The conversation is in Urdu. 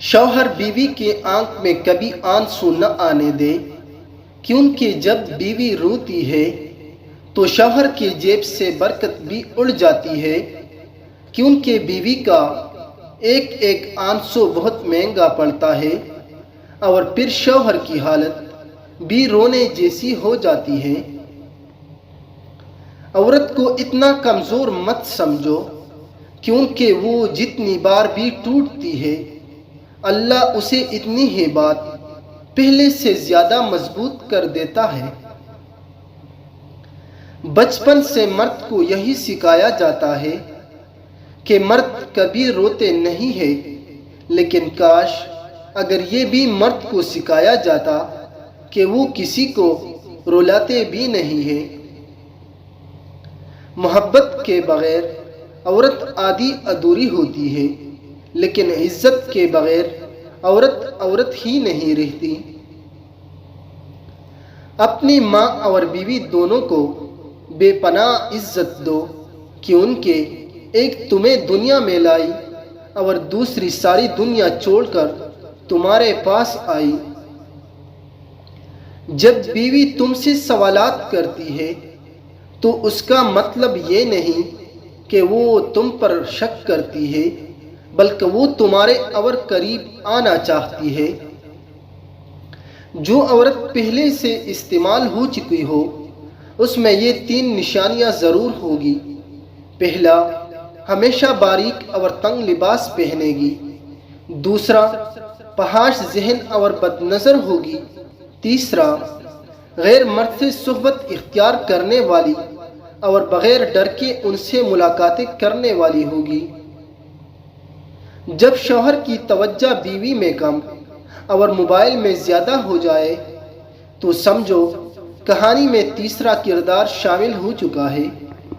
شوہر بیوی کے آنکھ میں کبھی آنسو نہ آنے دے، کیونکہ جب بیوی روتی ہے تو شوہر کی جیب سے برکت بھی اڑ جاتی ہے، کیونکہ بیوی کا ایک ایک آنسو بہت مہنگا پڑتا ہے، اور پھر شوہر کی حالت بھی رونے جیسی ہو جاتی ہے۔ عورت کو اتنا کمزور مت سمجھو، کیونکہ وہ جتنی بار بھی ٹوٹتی ہے، اللہ اسے اتنی ہی بات پہلے سے زیادہ مضبوط کر دیتا ہے۔ بچپن سے مرد کو یہی سکھایا جاتا ہے کہ مرد کبھی روتے نہیں ہے، لیکن کاش اگر یہ بھی مرد کو سکھایا جاتا کہ وہ کسی کو رلاتے بھی نہیں ہے۔ محبت کے بغیر عورت آدھی ادھوری ہوتی ہے، لیکن عزت کے بغیر عورت عورت ہی نہیں رہتی۔ اپنی ماں اور بیوی دونوں کو بے پناہ عزت دو، کیونکہ ایک تمہیں دنیا میں لائی اور دوسری ساری دنیا چھوڑ کر تمہارے پاس آئی۔ جب بیوی تم سے سوالات کرتی ہے تو اس کا مطلب یہ نہیں کہ وہ تم پر شک کرتی ہے، بلکہ وہ تمہارے اور قریب آنا چاہتی ہے۔ جو عورت پہلے سے استعمال ہو چکی ہو، اس میں یہ 3 نشانیاں ضرور ہوگی۔ پہلا، ہمیشہ باریک اور تنگ لباس پہنے گی۔ دوسرا، فحش ذہن اور بد نظر ہوگی۔ تیسرا، غیر مرد سے صحبت اختیار کرنے والی اور بغیر ڈر کے ان سے ملاقاتیں کرنے والی ہوگی۔ جب شوہر کی توجہ بیوی میں کم اور موبائل میں زیادہ ہو جائے تو سمجھو کہانی میں تیسرا کردار شامل ہو چکا ہے۔